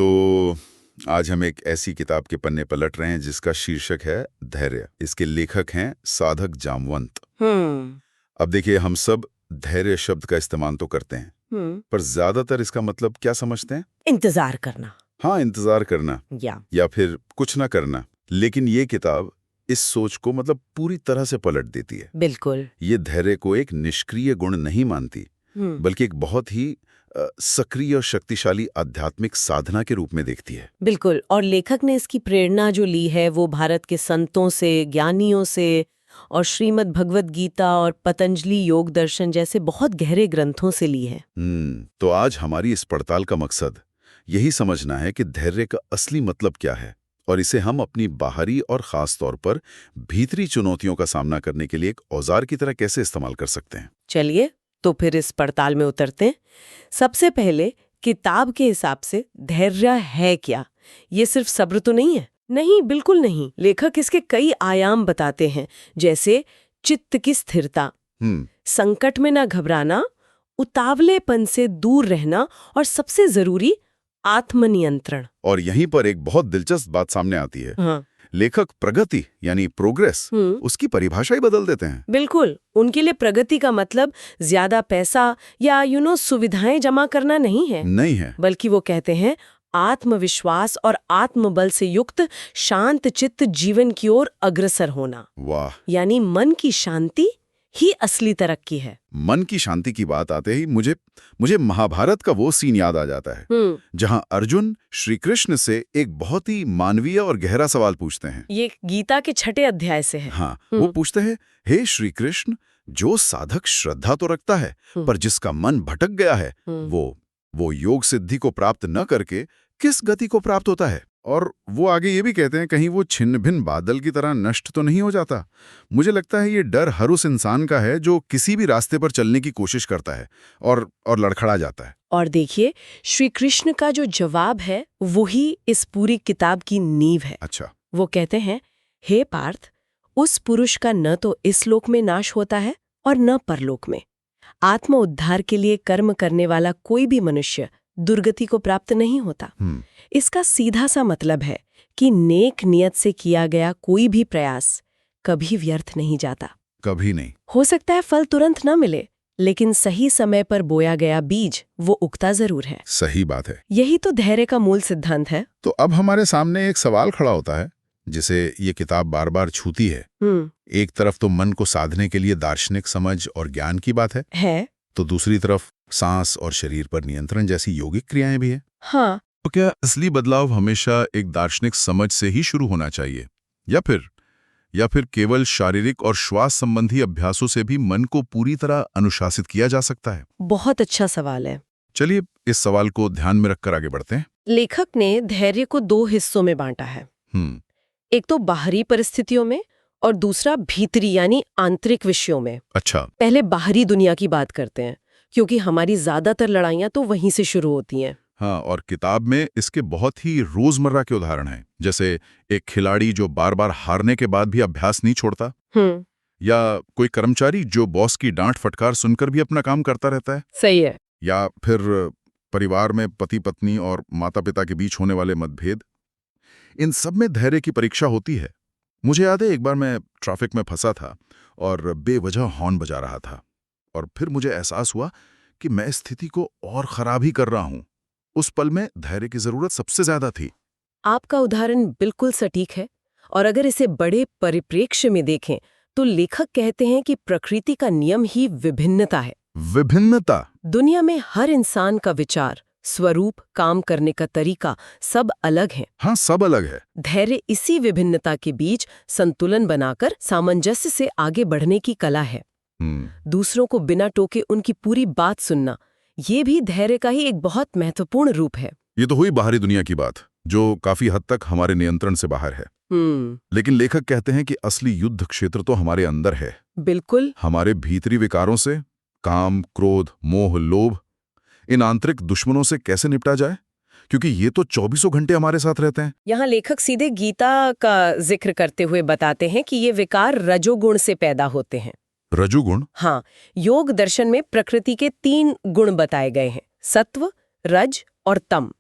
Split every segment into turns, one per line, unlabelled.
तो आज हम एक ऐसी किताब के पन्ने पलट रहे हैं जिसका शीर्षक है धैर्य। इसके लेखक हैं साधक जामवंत। अब देखिए, हम सब धैर्य शब्द का इस्तेमाल तो करते हैं, पर ज्यादातर इसका मतलब क्या समझते हैं?
इंतजार करना।
हाँ, इंतजार करना या फिर कुछ ना करना। लेकिन ये किताब इस सोच को मतलब पूरी तरह से पलट देती है।
बिल्कुल।
ये धैर्य को एक निष्क्रिय गुण नहीं मानती, बल्कि एक बहुत ही सक्रिय और शक्तिशाली आध्यात्मिक साधना के रूप में देखती है।
बिल्कुल। और लेखक ने इसकी प्रेरणा जो ली है वो भारत के संतों से, ज्ञानियों से और श्रीमद् भगवत गीता और पतंजलि योग दर्शन जैसे बहुत गहरे ग्रंथों से ली है।
तो आज हमारी इस पड़ताल का मकसद यही समझना है कि धैर्य का असली मतलब क्या है और इसे हम अपनी बाहरी और खास तौर पर भीतरी चुनौतियों का सामना करने के लिए एक औजार की तरह कैसे इस्तेमाल कर सकते हैं।
चलिए तो फिर इस पड़ताल में उतरते हैं। सबसे पहले किताब के हिसाब से धैर्य है क्या? ये सिर्फ सब्र तो नहीं है। नहीं, बिल्कुल नहीं। लेखक इसके कई आयाम बताते हैं, जैसे चित्त की स्थिरता, संकट में ना घबराना, उतावलेपन से दूर रहना और सबसे जरूरी आत्मनियंत्रण।
और यहीं पर एक बहुत दिलचस्प बात सामने आती है।
हाँ।
लेखक प्रगति यानी प्रोग्रेस उसकी परिभाषा ही बदल देते हैं।
बिल्कुल। उनके लिए प्रगति का मतलब ज्यादा पैसा या सुविधाएं जमा करना नहीं है, बल्कि वो कहते हैं आत्मविश्वास और आत्मबल से युक्त शांत चित्त जीवन की ओर अग्रसर होना।
वाह!
यानी मन की शांति ही असली तरक्की है।
मन की शांति की बात आते ही मुझे महाभारत का वो सीन याद आ जाता है जहां अर्जुन श्री कृष्ण से एक बहुत ही मानवीय और गहरा सवाल पूछते हैं।
ये गीता के 6 अध्याय से है।
हाँ, वो पूछते हैं, हे श्री कृष्ण, जो साधक श्रद्धा तो रखता है पर जिसका मन भटक गया है, वो योग सिद्धि को प्राप्त न करके किस गति को प्राप्त होता है? और वो आगे ये भी कहते हैं, कहीं वो छिन्न भिन्न बादल की तरह नष्ट तो नहीं हो जाता। मुझे लगता है ये डर हर उस इंसान का है जो किसी भी रास्ते पर चलने की कोशिश करता है और लड़खड़ा जाता है।
और देखिए, श्री कृष्ण का जो जवाब है वही इस पूरी किताब की नींव है।
अच्छा।
वो कहते हैं, हे पार्थ, उस पुरुष का न तो इस लोक में नाश होता है और न परलोक में। आत्म उद्धार के लिए कर्म करने वाला कोई भी मनुष्य दुर्गति को प्राप्त नहीं होता। इसका सीधा सा मतलब है कि नेक नियत से किया गया कोई भी प्रयास कभी व्यर्थ नहीं जाता।
कभी नहीं।
हो सकता है फल तुरंत न मिले, लेकिन सही समय पर बोया गया बीज वो उगता जरूर है।
सही बात है।
यही तो धैर्य का मूल सिद्धांत है।
तो अब हमारे सामने एक सवाल खड़ा होता है जिसे ये किताब बार बार छूती है। एक तरफ तो मन को साधने के लिए दार्शनिक समझ और ज्ञान की बात है, तो दूसरी तरफ सांस और शरीर पर नियंत्रण जैसी यौगिक क्रियाएं भी है।
हाँ।
तो क्या असली बदलाव हमेशा एक दार्शनिक समझ से ही शुरू होना चाहिए या फिर केवल शारीरिक और श्वास संबंधी अभ्यासों से भी मन को पूरी तरह अनुशासित किया जा सकता है?
बहुत अच्छा सवाल है।
चलिए इस सवाल को ध्यान में रखकर आगे बढ़ते हैं।
लेखक ने धैर्य को 2 हिस्सों में बांटा है। एक तो बाहरी परिस्थितियों में और दूसरा भीतरी यानी आंतरिक विषयों में।
अच्छा।
पहले बाहरी दुनिया की बात करते हैं, क्योंकि हमारी ज्यादातर लड़ाइयां तो वहीं से शुरू होती हैं।
हाँ, और किताब में इसके बहुत ही रोजमर्रा के उदाहरण हैं, जैसे एक खिलाड़ी जो बार बार हारने के बाद भी अभ्यास नहीं छोड़ता, या कोई कर्मचारी जो बॉस की डांट फटकार सुनकर भी अपना काम करता रहता है।
सही है।
या फिर परिवार में पति पत्नी और माता पिता के बीच होने वाले मतभेद। इन सब में धैर्य की परीक्षा होती है। मुझे याद है एक बार मैं ट्रैफिक में फंसा था और बेवजह हॉर्न बजा रहा था, और फिर मुझे एहसास हुआ कि मैं स्थिति को और खराब ही कर रहा हूं। उस पल में धैर्य की जरूरत सबसे ज्यादा थी।
आपका उदाहरण बिल्कुल सटीक है, और अगर इसे बड़े परिप्रेक्ष्य में देखें तो लेखक कहते हैं कि प्रकृति का नियम ही विभिन्नता है।
विभिन्नता?
दुनिया में हर इंसान का विचार, स्वरूप, काम करने का तरीका सब अलग है।
हाँ, सब अलग है।
धैर्य इसी विभिन्नता के बीच संतुलन बनाकर सामंजस्य से आगे बढ़ने की कला है। दूसरों को बिना टोके उनकी पूरी बात सुनना, ये भी धैर्य का ही एक बहुत महत्वपूर्ण रूप है।
ये तो हुई बाहरी दुनिया की बात, जो काफी हद तक हमारे नियंत्रण से बाहर है। लेकिन लेखक कहते हैं कि असली युद्ध क्षेत्र तो हमारे अंदर है।
बिल्कुल।
हमारे भीतरी विकारों से, काम, क्रोध, मोह, लोभ, इन आंतरिक दुश्मनों से कैसे निपटा जाए, क्योंकि ये तो 24 घंटे हमारे साथ रहते हैं।
यहाँ लेखक सीधे गीता का जिक्र करते हुए बताते हैं कि ये विकार रजोगुण से पैदा होते हैं।
रजोगुण?
हाँ, योग दर्शन में प्रकृति के 3 गुण बताए गए हैं, सत्व, रज और तम।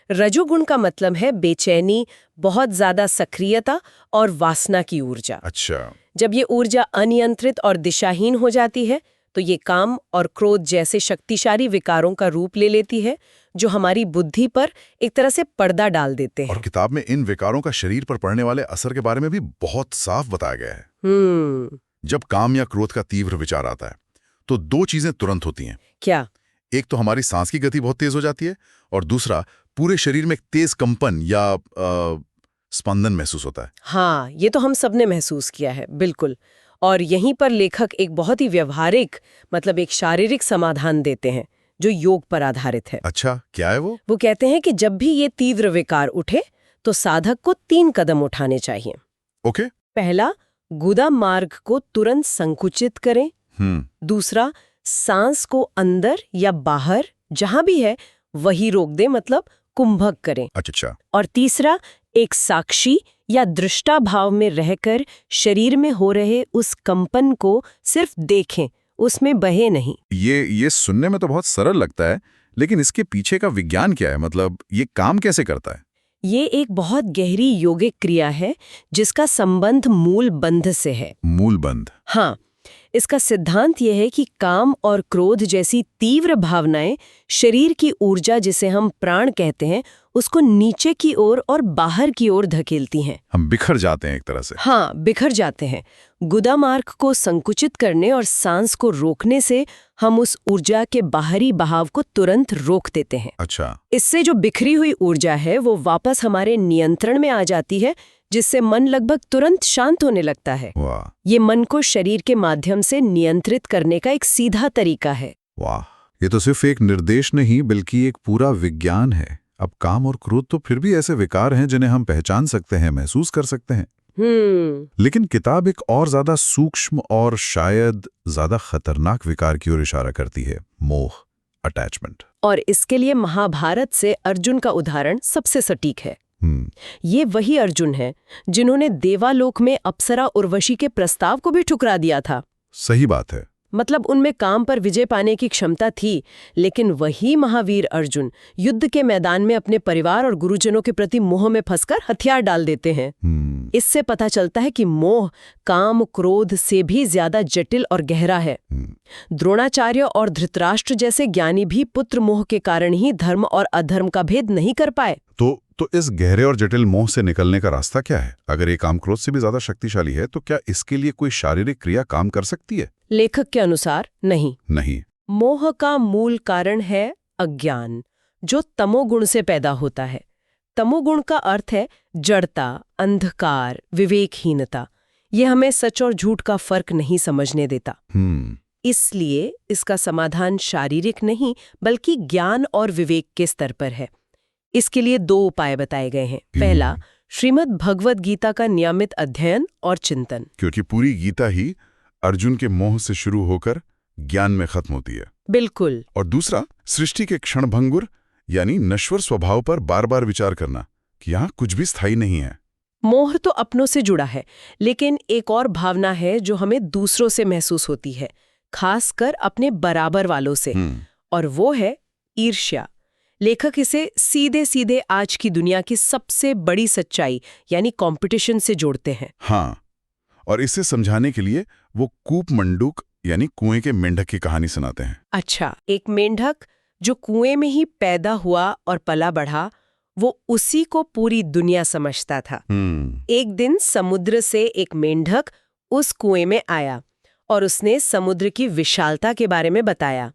रजोगुण का मतलब है बेचैनी, बहुत ज्यादा सक्रियता और वासना की ऊर्जा।
अच्छा।
जब ये ऊर्जा अनियंत्रित और दिशाहीन हो जाती है तो ये काम और क्रोध जैसे शक्तिशाली विकारों का रूप ले लेती है, जो हमारी बुद्धि पर एक तरह से पर्दा डाल देते हैं।
और किताब में इन विकारों का शरीर पर पड़ने वाले असर के बारे में भी बहुत साफ बताया गया है। जब काम या क्रोध का तीव्र विचार आता है तो दो चीजें तुरंत होती हैं।
क्या?
एक तो हमारी सांस की गति बहुत तेज हो जाती है और दूसरा पूरे शरीर में एक तेज कंपन या स्पंदन महसूस होता है।
हाँ, ये तो हम सबने महसूस किया है, बिल्कुल। और यहीं पर लेखक एक बहुत ही व्यवहारिक, मतलब एक शारीरिक समाधान देते हैं जो योग पर आधारित है।
अच्छा, क्या है वो?
वो कहते हैं कि जब भी ये तीव्र विकार उठे तो साधक को 3 कदम उठाने चाहिए।
ओके।
पहला, गुदा मार्ग को तुरंत संकुचित करें। दूसरा, सांस को अंदर या बाहर जहां भी है वही रोक दे, मतलब कुंभक करें।
अच्छा।
और तीसरा, एक साक्षी या दृष्टा भाव में रहकर शरीर में हो रहे उस कंपन को सिर्फ देखें, उसमें बहे नहीं।
ये सुनने में तो बहुत सरल लगता है, लेकिन इसके पीछे का विज्ञान क्या है? मतलब ये काम कैसे करता है?
ये एक बहुत गहरी योगिक क्रिया है जिसका संबंध मूल बंध से है।
मूल बंध?
हाँ, इसका सिद्धांत यह है कि काम और क्रोध जैसी तीव्र भावनाएं शरीर की ऊर्जा, जिसे हम प्राण कहते हैं, उसको नीचे की ओर और बाहर की ओर धकेलती हैं।
हम बिखर जाते हैं एक तरह से।
हाँ, बिखर जाते हैं। गुदा मार्ग को संकुचित करने और सांस को रोकने से हम उस ऊर्जा के बाहरी बहाव को तुरंत रोक देते हैं।
अच्छा।
इससे जो बिखरी हुई ऊर्जा है वो वापस हमारे नियंत्रण में आ जाती है, जिससे मन लगभग तुरंत शांत होने लगता है।
वाह।
ये मन को शरीर के माध्यम से नियंत्रित करने का एक सीधा तरीका है।
वाह, ये तो सिर्फ एक निर्देश नहीं बल्कि एक पूरा विज्ञान है। अब काम और क्रोध तो फिर भी ऐसे विकार हैं जिन्हें हम पहचान सकते हैं, महसूस कर सकते हैं। लेकिन किताब एक और ज्यादा सूक्ष्म और शायद ज्यादा खतरनाक विकार की ओर इशारा करती है, मोह, अटैचमेंट।
और इसके लिए महाभारत से अर्जुन का उदाहरण सबसे सटीक है। ये वही अर्जुन है जिन्होंने देवालोक में अप्सरा उर्वशी के प्रस्ताव को भी ठुकरा दिया था।
सही बात है।
मतलब उनमें काम पर विजय पाने की क्षमता थी, लेकिन वही महावीर अर्जुन युद्ध के मैदान में अपने परिवार और गुरुजनों के प्रति मोह में फंसकर हथियार डाल देते हैं। इससे पता चलता है कि मोह काम क्रोध से भी ज्यादा जटिल और गहरा है। द्रोणाचार्य और धृतराष्ट्र जैसे ज्ञानी भी पुत्र मोह के कारण ही धर्म और अधर्म का भेद नहीं कर पाए।
तो इस गहरे और जटिल मोह से निकलने का रास्ता क्या है? अगर ये काम क्रोध से भी ज्यादा शक्तिशाली है तो क्या इसके लिए कोई शारीरिक क्रिया काम कर सकती है?
लेखक के अनुसार नहीं। मोह का मूल कारण है अज्ञान, जो तमोगुण से पैदा होता है। तमोगुण का अर्थ है जड़ता, अंधकार, विवेकहीनता। ये हमें सच और झूठ का फर्क नहीं समझने देता। इसलिए इसका समाधान शारीरिक नहीं बल्कि ज्ञान और विवेक के स्तर पर है। इसके लिए 2 उपाय बताए गए हैं। पहला, श्रीमद् भगवद गीता का नियमित अध्ययन और चिंतन,
क्योंकि पूरी गीता ही अर्जुन के मोह से शुरू होकर ज्ञान में खत्म होती है।
बिल्कुल।
और दूसरा, सृष्टि के क्षणभंगुर यानी नश्वर स्वभाव पर बार बार विचार करना कि यहाँ कुछ भी स्थायी नहीं है।
मोह तो अपनों से जुड़ा है, लेकिन एक और भावना है जो हमें दूसरों से महसूस होती है, खासकर अपने बराबर वालों से, और वो है ईर्ष्या। लेखक इसे सीधे सीधे आज की दुनिया की सबसे बड़ी सच्चाई यानी कंपटीशन से जोड़ते हैं।
हाँ, और इसे समझाने के लिए वो कूप मंडूक यानी कुएं के मेंढक की कहानी सुनाते हैं।
अच्छा, एक मेंढक जो कुएं में ही पैदा हुआ और पला बढ़ा, वो उसी को पूरी दुनिया समझता था। एक दिन समुद्र से एक मेंढक उस कुएं में आया और उसने समुद्र की विशालता के बारे में बताया।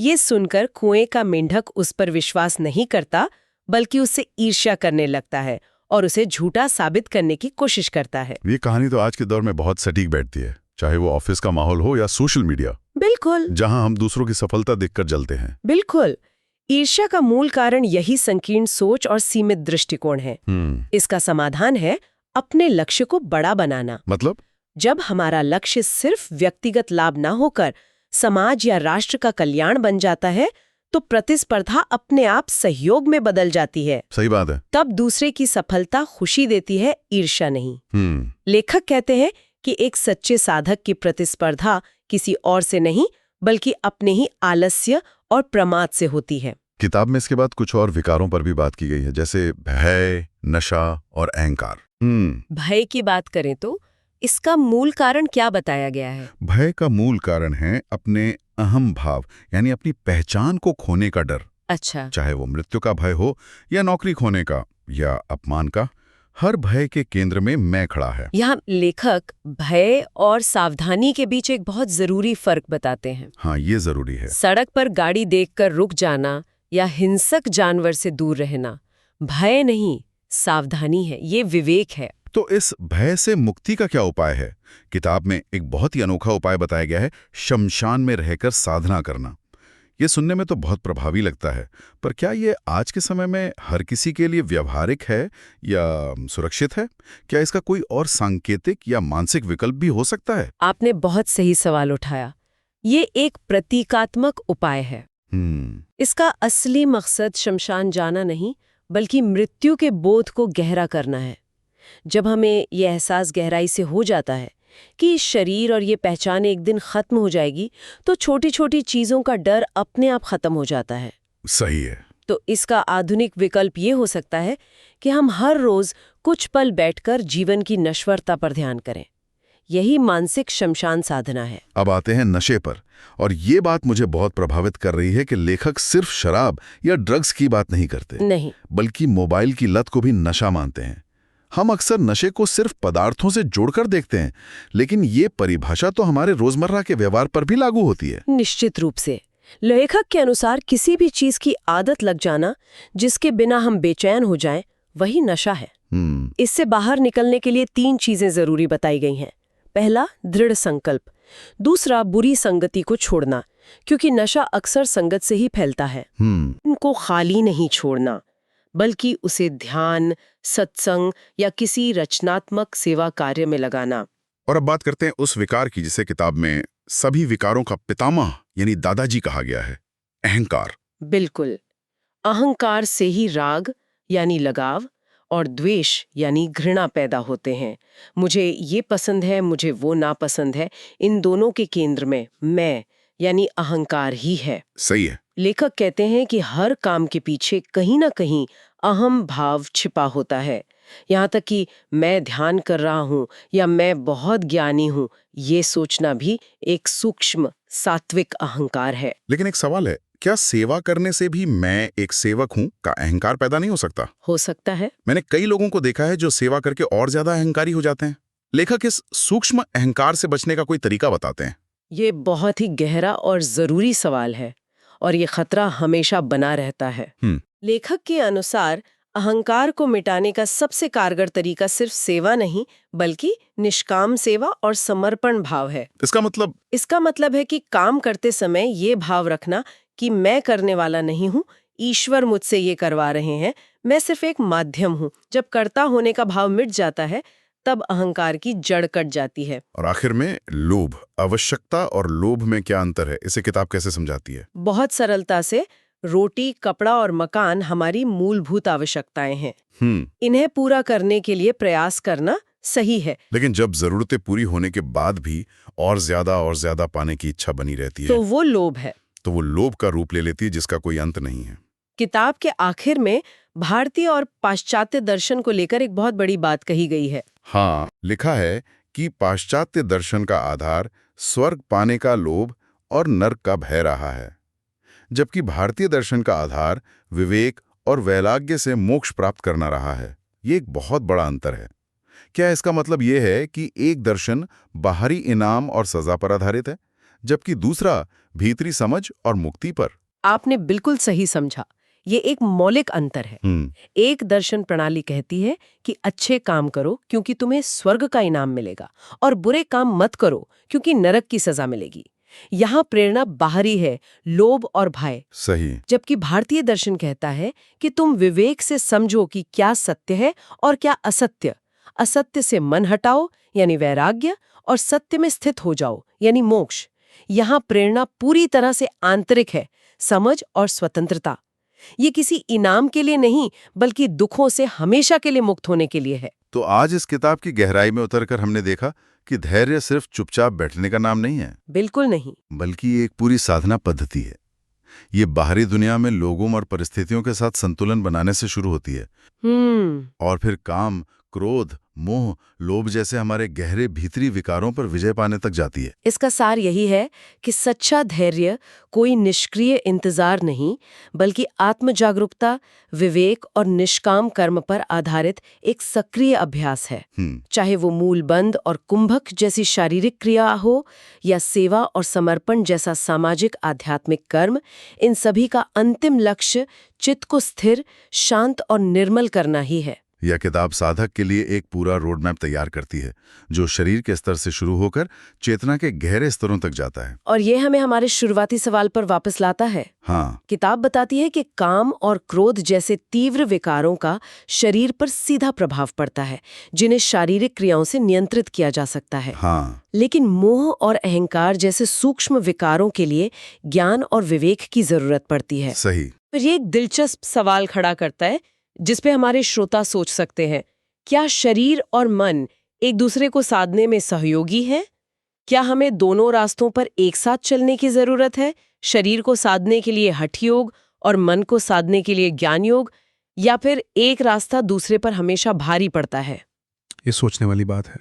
ये सुनकर कुएं का मेंढक उस पर विश्वास नहीं करता, बल्कि उससे ईर्ष्या करने लगता है और उसे झूठा साबित करने की कोशिश करता है।
ये कहानी तो आज के दौर में बहुत सटीक बैठती है, चाहे वो ऑफिस का माहौल हो या सोशल मीडिया।
बिल्कुल।
जहां हम दूसरों की सफलता देखकर जलते हैं।
बिल्कुल। ईर्ष्या का मूल कारण यही संकीर्ण सोच और सीमित दृष्टिकोण है। इसका समाधान है अपने लक्ष्य को बड़ा बनाना।
मतलब?
जब हमारा लक्ष्य सिर्फ व्यक्तिगत लाभ ना होकर समाज या राष्ट्र का कल्याण बन जाता है, तो प्रतिस्पर्धा अपने आप सहयोग में बदल जाती है।
सही बात है।
तब दूसरे की सफलता खुशी देती है, ईर्ष्या नहीं। लेखक कहते हैं कि एक सच्चे साधक की प्रतिस्पर्धा किसी और से नहीं बल्कि अपने ही आलस्य और प्रमाद से होती है।
किताब में इसके बाद कुछ और विकारों पर भी बात की गई है, जैसे भय, नशा और अहंकार।
भय की बात करें तो इसका मूल कारण क्या बताया गया है?
भय का मूल कारण है अपने अहम भाव, यानी अपनी पहचान को खोने का डर।
अच्छा।
चाहे वो मृत्यु का भय हो या नौकरी खोने का या अपमान का, हर भय के केंद्र में मैं खड़ा है।
यहाँ लेखक भय और सावधानी के बीच एक बहुत जरूरी फर्क बताते हैं।
हाँ, ये जरूरी है।
सड़क पर गाड़ी देखकर रुक जाना या हिंसक जानवर से दूर रहना भय नहीं, सावधानी है, ये विवेक है।
तो इस भय से मुक्ति का क्या उपाय है? किताब में एक बहुत ही अनोखा उपाय बताया गया है, शमशान में रहकर साधना करना। ये सुनने में तो बहुत प्रभावी लगता है, पर क्या ये आज के समय में हर किसी के लिए व्यावहारिक है या सुरक्षित है? क्या इसका कोई और सांकेतिक या मानसिक विकल्प भी हो सकता है?
आपने बहुत सही सवाल उठाया। ये एक प्रतीकात्मक उपाय है। इसका असली मकसद शमशान जाना नहीं, बल्कि मृत्यु के बोध को गहरा करना है। जब हमें ये एहसास गहराई से हो जाता है कि शरीर और ये पहचान एक दिन खत्म हो जाएगी, तो छोटी छोटी चीजों का डर अपने आप खत्म हो जाता है।
सही है।
तो इसका आधुनिक विकल्प ये हो सकता है कि हम हर रोज कुछ पल बैठकर जीवन की नश्वरता पर ध्यान करें। यही मानसिक शमशान साधना है।
अब आते हैं नशे पर, और ये बात मुझे बहुत प्रभावित कर रही है कि लेखक सिर्फ शराब या ड्रग्स की बात नहीं करते,
नहीं,
बल्कि मोबाइल की लत को भी नशा मानते हैं। हम अक्सर नशे को सिर्फ पदार्थों से जोड़कर देखते हैं, लेकिन ये परिभाषा तो हमारे रोजमर्रा के व्यवहार पर भी लागू होती है।
निश्चित रूप से। लेखक के अनुसार किसी भी चीज की आदत लग जाना जिसके बिना हम बेचैन हो जाएं, वही नशा है। इससे बाहर निकलने के लिए 3 चीजें जरूरी बताई गई हैं। पहला, दृढ़ संकल्प। दूसरा, बुरी संगति को छोड़ना, क्योंकि नशा अक्सर संगत से ही फैलता है। उनको खाली नहीं छोड़ना, बल्कि उसे ध्यान, सत्संग या किसी रचनात्मक सेवा कार्य में लगाना।
और अब बात करते हैं उस विकार की जिसे किताब में सभी विकारों का पितामह यानी दादाजी कहा गया है, अहंकार।
बिल्कुल। अहंकार से ही राग यानी लगाव और द्वेष यानी घृणा पैदा होते हैं। मुझे ये पसंद है, मुझे वो नापसंद है, इन दोनों के केंद्र में मैं यानी अहंकार ही है।
सही है।
लेखक कहते हैं कि हर काम के पीछे कहीं ना कहीं अहम भाव छिपा होता है। यहाँ तक कि मैं ध्यान कर रहा हूँ या मैं बहुत ज्ञानी हूँ, ये सोचना भी एक सूक्ष्म सात्विक अहंकार है।
लेकिन एक सवाल है, क्या सेवा करने से भी मैं एक सेवक हूँ का अहंकार पैदा नहीं हो सकता?
हो सकता है।
मैंने कई लोगों को देखा है जो सेवा करके और ज्यादा अहंकारी हो जाते हैं। लेखक इस सूक्ष्म अहंकार से बचने का कोई तरीका बताते हैं।
ये बहुत ही गहरा और जरूरी सवाल है, और ये खतरा हमेशा बना रहता है। लेखक के अनुसार अहंकार को मिटाने का सबसे कारगर तरीका सिर्फ सेवा नहीं, बल्कि निष्काम सेवा और समर्पण भाव है।
इसका
मतलब है कि काम करते समय ये भाव रखना कि मैं करने वाला नहीं हूँ, ईश्वर मुझसे ये करवा रहे हैं, मैं सिर्फ एक माध्यम हूँ। जब कर्ता होने का भाव मिट जाता है, तब अहंकार की जड़ कट जाती है।
और आखिर में लोभ, आवश्यकता और लोभ में क्या अंतर है, इसे किताब कैसे समझाती है?
बहुत सरलता से, रोटी, कपड़ा और मकान हमारी मूलभूत आवश्यकताएं हैं। इन्हें पूरा करने के लिए प्रयास करना सही है।
लेकिन जब जरूरतें पूरी होने के बाद भी और ज्यादा पाने की इच्छा बनी रहती है,
तो वो लोभ है।
तो वो लोभ का रूप ले लेती है जिसका कोई अंत नहीं है।
किताब के आखिर में भारतीय और पाश्चात्य दर्शन को लेकर एक बहुत बड़ी बात कही गई है।
हाँ, लिखा है कि पाश्चात्य दर्शन का आधार स्वर्ग पाने का लोभ और नर्क का भय रहा है, जबकि भारतीय दर्शन का आधार विवेक और वैराग्य से मोक्ष प्राप्त करना रहा है। ये एक बहुत बड़ा अंतर है। क्या इसका मतलब ये है कि एक दर्शन बाहरी इनाम और सजा पर आधारित है, जबकि दूसरा भीतरी समझ और मुक्ति पर?
आपने बिल्कुल सही समझा। ये एक मौलिक अंतर है। एक दर्शन प्रणाली कहती है कि अच्छे काम करो क्योंकि तुम्हें स्वर्ग का इनाम मिलेगा, और बुरे काम मत करो क्योंकि नरक की सजा मिलेगी। यहाँ प्रेरणा बाहरी है, लोभ और भय।
सही।
जबकि भारतीय दर्शन कहता है कि तुम विवेक से समझो कि क्या सत्य है और क्या असत्य। असत्य से मन हटाओ यानी वैराग्य, और सत्य में स्थित हो जाओ यानी मोक्ष। यहाँ प्रेरणा पूरी तरह से आंतरिक है, समझ और स्वतंत्रता। ये किसी इनाम के लिए नहीं, बल्कि दुखों से हमेशा के लिए मुक्त होने के लिए है।
तो आज इस किताब की गहराई में उतरकर हमने देखा कि धैर्य सिर्फ चुपचाप बैठने का नाम नहीं है।
बिल्कुल नहीं।
बल्कि एक पूरी साधना पद्धति है। ये बाहरी दुनिया में लोगों और परिस्थितियों के साथ संतुलन बनाने से शुरू होती है और फिर काम, क्रोध, मोह, लोभ जैसे हमारे गहरे भीतरी विकारों पर विजय पाने तक जाती है।
इसका सार यही है कि सच्चा धैर्य कोई निष्क्रिय इंतजार नहीं, बल्कि आत्मजागरूकता, विवेक और निष्काम कर्म पर आधारित एक सक्रिय अभ्यास है। चाहे वो मूलबंध और कुंभक जैसी शारीरिक क्रिया हो या सेवा और समर्पण जैसा सामाजिक आध्यात्मिक कर्म, इन सभी का अंतिम लक्ष्य चित्त को स्थिर, शांत और निर्मल करना ही है।
यह किताब साधक के लिए एक पूरा रोड मैप तैयार करती है, जो शरीर के स्तर से शुरू होकर चेतना के गहरे स्तरों तक जाता है।
और ये हमें हमारे शुरुआती सवाल पर वापस लाता है।
हाँ,
किताब बताती है कि काम और क्रोध जैसे तीव्र विकारों का शरीर पर सीधा प्रभाव पड़ता है, जिन्हें शारीरिक क्रियाओं से नियंत्रित किया जा सकता है।
हाँ,
लेकिन मोह और अहंकार जैसे सूक्ष्म विकारों के लिए ज्ञान और विवेक की जरूरत पड़ती है।
सही।
फिर ये एक दिलचस्प सवाल खड़ा करता है, जिसपे हमारे श्रोता सोच सकते हैं। क्या शरीर और मन एक दूसरे को साधने में सहयोगी हैं? क्या हमें दोनों रास्तों पर एक साथ चलने की जरूरत है? शरीर को साधने के लिए हठ योग और मन को साधने के लिए ज्ञान योग, या फिर एक रास्ता दूसरे पर हमेशा भारी पड़ता है?
ये सोचने वाली बात है।